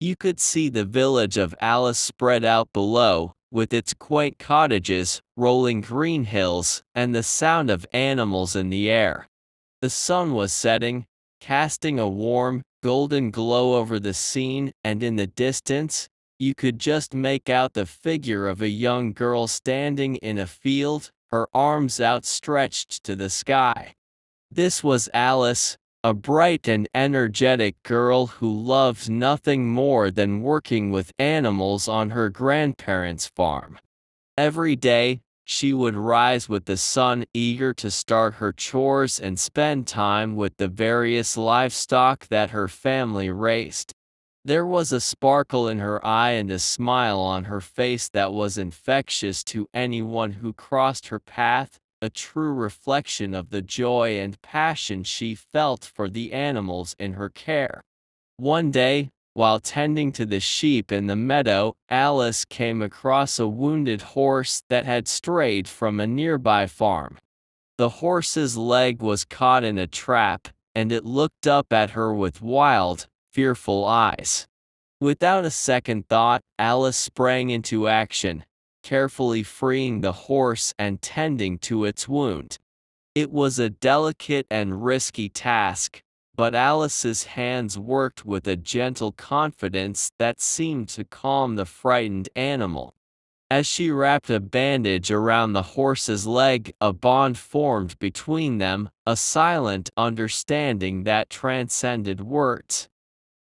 You could see the village of Alice spread out below, with its quaint cottages, rolling green hills, and the sound of animals in the air. The sun was setting, casting a warm, golden glow over the scene, and in the distance, you could just make out the figure of a young girl standing in a field, her arms outstretched to the sky. This was Alice, a bright and energetic girl who loved nothing more than working with animals on her grandparents' farm. Every day, she would rise with the sun, eager to start her chores and spend time with the various livestock that her family raised. There was a sparkle in her eye and a smile on her face that was infectious to anyone who crossed her path, a true reflection of the joy and passion she felt for the animals in her care. One day, while tending to the sheep in the meadow, Alice came across a wounded horse that had strayed from a nearby farm. The horse's leg was caught in a trap, and it looked up at her with wild, fearful eyes. Without a second thought, Alice sprang into action, carefully freeing the horse and tending to its wound. It was a delicate and risky task, but Alice's hands worked with a gentle confidence that seemed to calm the frightened animal. As she wrapped a bandage around the horse's leg, a bond formed between them, a silent understanding that transcended words.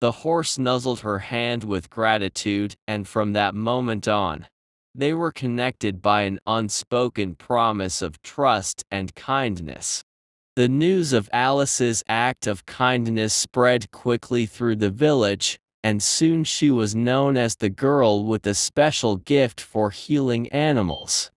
The horse nuzzled her hand with gratitude, and from that moment on, they were connected by an unspoken promise of trust and kindness. The news of Alice's act of kindness spread quickly through the village, and soon she was known as the girl with a special gift for healing animals.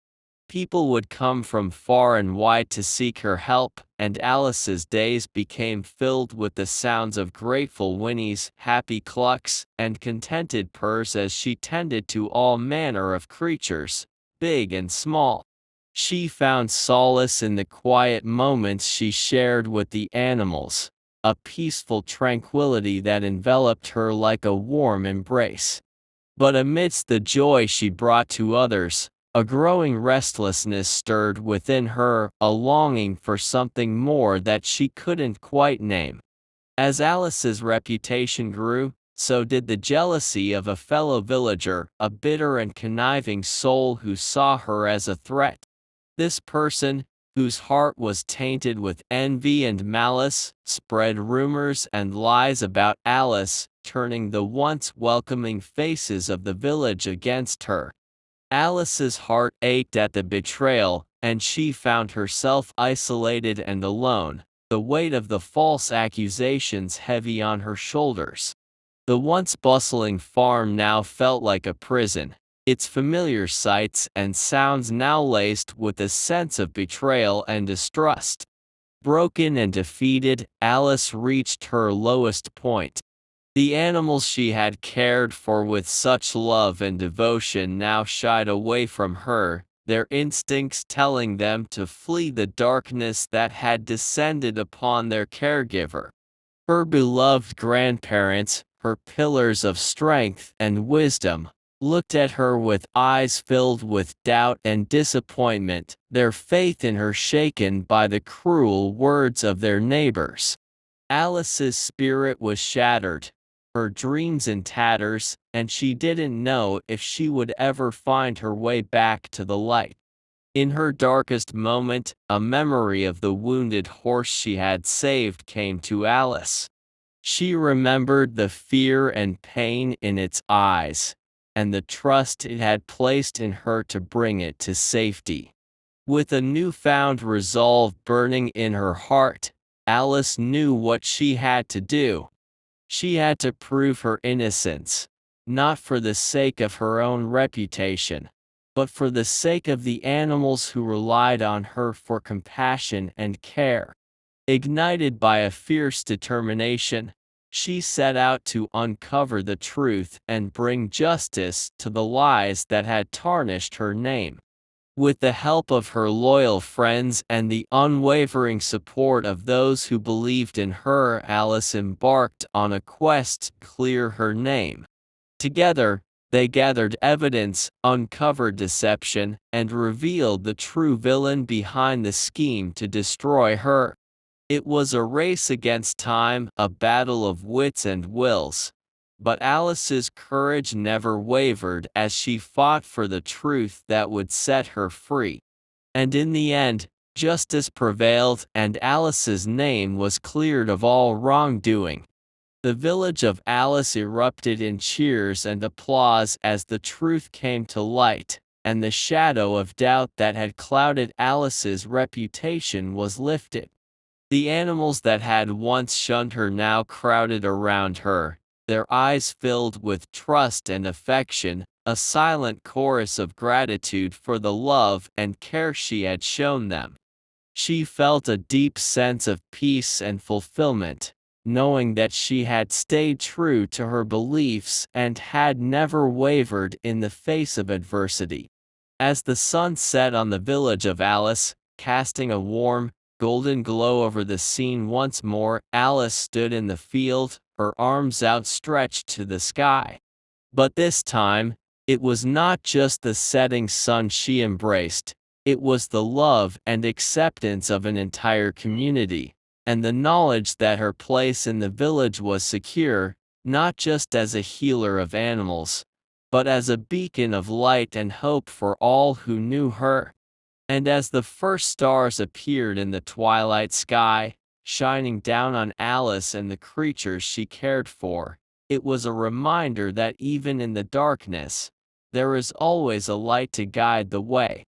People would come from far and wide to seek her help, and Alice's days became filled with the sounds of grateful whinnies, happy clucks, and contented purrs as she tended to all manner of creatures, big and small. She found solace in the quiet moments she shared with the animals, a peaceful tranquility that enveloped her like a warm embrace. But amidst the joy she brought to others, a growing restlessness stirred within her, a longing for something more that she couldn't quite name. As Alice's reputation grew, so did the jealousy of a fellow villager, a bitter and conniving soul who saw her as a threat. This person, whose heart was tainted with envy and malice, spread rumors and lies about Alice, turning the once welcoming faces of the village against her. Alice's heart ached at the betrayal, and she found herself isolated and alone, the weight of the false accusations heavy on her shoulders. The once bustling farm now felt like a prison, its familiar sights and sounds now laced with a sense of betrayal and distrust. Broken and defeated, Alice reached her lowest point. The animals she had cared for with such love and devotion now shied away from her, their instincts telling them to flee the darkness that had descended upon their caregiver. Her beloved grandparents, her pillars of strength and wisdom, looked at her with eyes filled with doubt and disappointment, their faith in her shaken by the cruel words of their neighbors. Alice's spirit was shattered, her dreams in tatters, and she didn't know if she would ever find her way back to the light. In her darkest moment, a memory of the wounded horse she had saved came to Alice. She remembered the fear and pain in its eyes, and the trust it had placed in her to bring it to safety. With a newfound resolve burning in her heart, Alice knew what she had to do. She had to prove her innocence, not for the sake of her own reputation, but for the sake of the animals who relied on her for compassion and care. Ignited by a fierce determination, she set out to uncover the truth and bring justice to the lies that had tarnished her name. With the help of her loyal friends and the unwavering support of those who believed in her, Alice embarked on a quest to clear her name. Together, they gathered evidence, uncovered deception, and revealed the true villain behind the scheme to destroy her. It was a race against time, a battle of wits and wills. But Alice's courage never wavered as she fought for the truth that would set her free. And in the end, justice prevailed and Alice's name was cleared of all wrongdoing. The village of Alice erupted in cheers and applause as the truth came to light, and the shadow of doubt that had clouded Alice's reputation was lifted. The animals that had once shunned her now crowded around her, their eyes filled with trust and affection, a silent chorus of gratitude for the love and care she had shown them. She felt a deep sense of peace and fulfillment, knowing that she had stayed true to her beliefs and had never wavered in the face of adversity. As the sun set on the village of Alice, casting a warm, golden glow over the scene once more, Alice stood in the field, her arms outstretched to the sky. But this time, it was not just the setting sun she embraced, it was the love and acceptance of an entire community, and the knowledge that her place in the village was secure, not just as a healer of animals, but as a beacon of light and hope for all who knew her. And as the first stars appeared in the twilight sky, shining down on Alice and the creatures she cared for, it was a reminder that even in the darkness, there is always a light to guide the way.